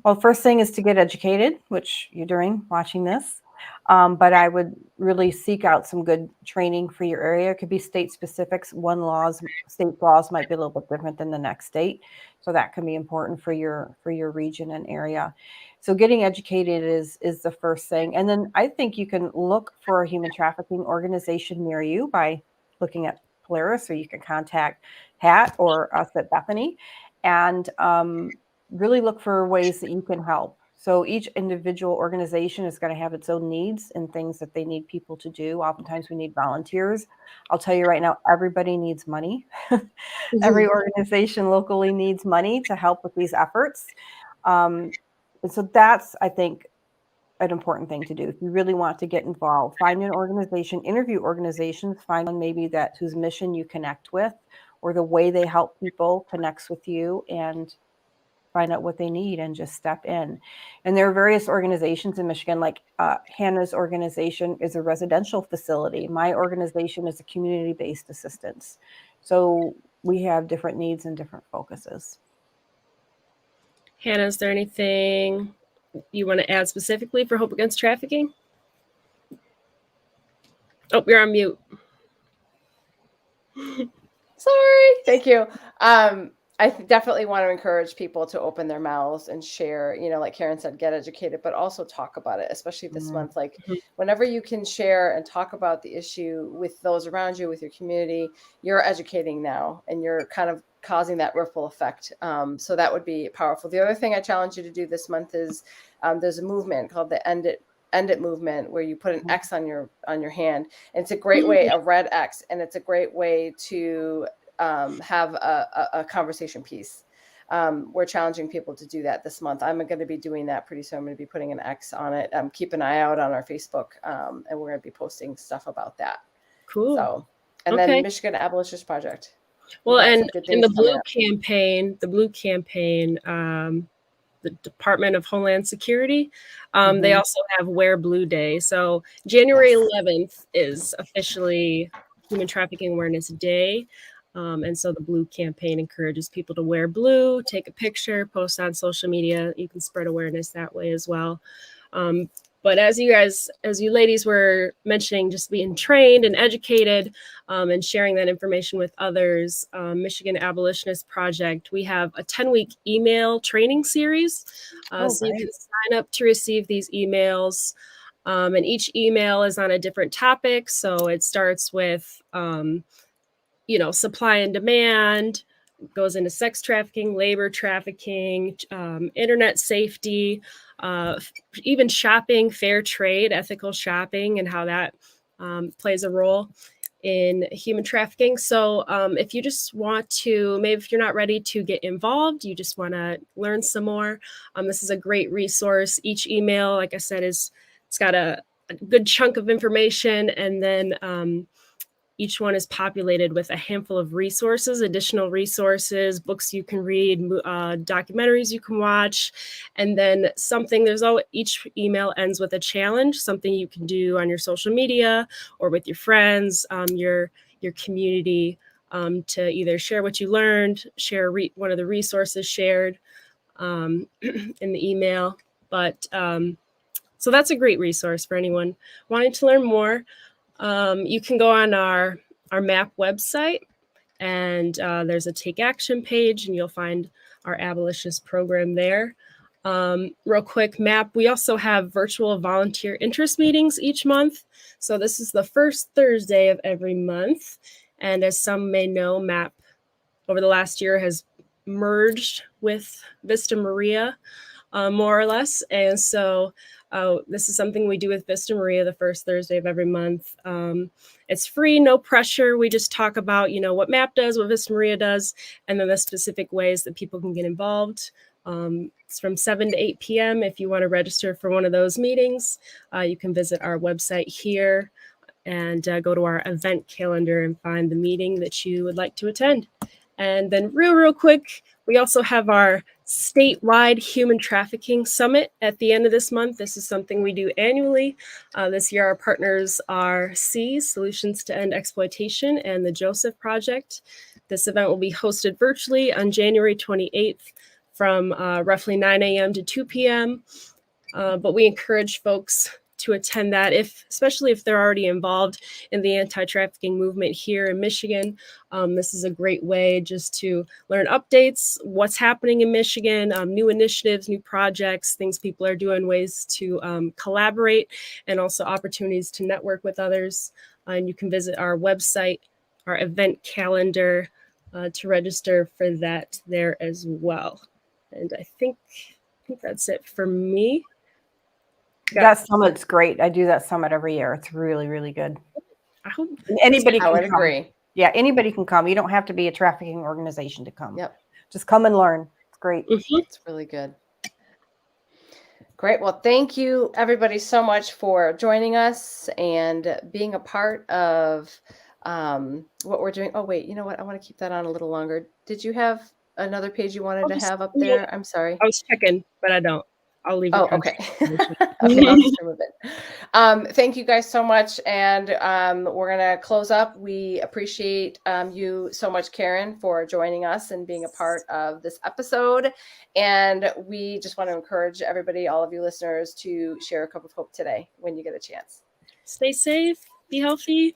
Well, first thing is to get educated, which you're doing watching this. But I would really seek out some good training for your area. It could be state specifics. State laws might be a little bit different than the next state. So that can be important for your region and area. So getting educated is the first thing. And then I think you can look for a human trafficking organization near you by looking at Polaris, or you can contact Pat or us at Bethany and really look for ways that you can help. So each individual organization is going to have its own needs and things that they need people to do. Oftentimes we need volunteers. I'll tell you right now, everybody needs money. Every organization locally needs money to help with these efforts. And so that's, I think, an important thing to do. If you really want to get involved, find an organization, interview organizations, find one maybe whose mission you connect with, or the way they help people connects with you, and find out what they need and just step in. And there are various organizations in Michigan, like Hannah's organization is a residential facility. My organization is a community-based assistance. So we have different needs and different focuses. Hannah, is there anything you want to add specifically for Hope Against Trafficking? Oh, you're on mute. Sorry. Thank you. I definitely want to encourage people to open their mouths and share, like Karen said, get educated, but also talk about it, especially this month. Like whenever you can share and talk about the issue with those around you, with your community, you're educating now and you're kind of causing that ripple effect. So that would be powerful. The other thing I challenge you to do this month is there's a movement called the End It movement, where you put an X on your hand. And it's a great way, a red X, and it's a great way to have a conversation piece. We're challenging people to do that this month. I'm going to be doing that pretty soon. I'm going to be putting an X on it. Keep an eye out on our Facebook, and we're going to be posting stuff about that. Cool. So, and then Michigan Abolitionist Project. Well, and in the Blue campaign, the Department of Homeland Security, they also have Wear Blue Day. So January 11th is officially Human Trafficking Awareness Day. And so the Blue campaign encourages people to wear blue, take a picture, post on social media. You can spread awareness that way as well. But as you ladies were mentioning, just being trained and educated and sharing that information with others, Michigan Abolitionist Project, we have a 10-week email training series. So you can sign up to receive these emails. And each email is on a different topic. So it starts with supply and demand, goes into sex trafficking, labor trafficking, internet safety, even shopping, fair trade, ethical shopping, and how that plays a role in human trafficking. So if you just want to, maybe if you're not ready to get involved, you just want to learn some more, this is a great resource. Each email, like I said, it's got a good chunk of information, and then each one is populated with a handful of resources, additional resources, books you can read, documentaries you can watch, and then each email ends with a challenge, something you can do on your social media or with your friends, your community, to either share what you learned, share one of the resources shared in the email. But so that's a great resource for anyone wanting to learn more. You can go on our MAP website, and there's a Take Action page, and you'll find our abolitionist program there. Real quick, MAP, we also have virtual volunteer interest meetings each month. So this is the first Thursday of every month. And as some may know, MAP over the last year has merged with Vista Maria, more or less. And so this is something we do with Vista Maria the first Thursday of every month. It's free, no pressure. We just talk about, what MAP does, what Vista Maria does, and then the specific ways that people can get involved. It's from 7 to 8 p.m. If you want to register for one of those meetings, you can visit our website here and go to our event calendar and find the meeting that you would like to attend. And then real quick, we also have our statewide Human Trafficking Summit at the end of this month. This is something we do annually. This year, our partners are Solutions to End Exploitation and the Joseph Project. This event will be hosted virtually on January 28th from roughly 9 a.m. to 2 p.m. But we encourage folks to attend that, especially if they're already involved in the anti-trafficking movement here in Michigan. This is a great way just to learn updates, what's happening in Michigan, new initiatives, new projects, things people are doing, ways to collaborate, and also opportunities to network with others. And you can visit our website, our event calendar, to register for that there as well. And I think that's it for me. That summit's great. I do that summit every year. It's really, really good. I hope Anybody I would can come. agree. Yeah, anybody can come. You don't have to be a trafficking organization to come. Yep. Just come and learn. It's great. It's really good. Great. Well, thank you everybody so much for joining us and being a part of what we're doing. Oh, wait, you know what? I want to keep that on a little longer. Did you have another page you wanted to have up there? I'm sorry. I was checking, but I don't. I'll leave it. Oh, okay. Okay, I'll just remove it. Thank you guys so much. And we're going to close up. We appreciate you so much, Karen, for joining us and being a part of this episode. And we just want to encourage everybody, all of you listeners, to share a cup of hope today when you get a chance. Stay safe. Be healthy.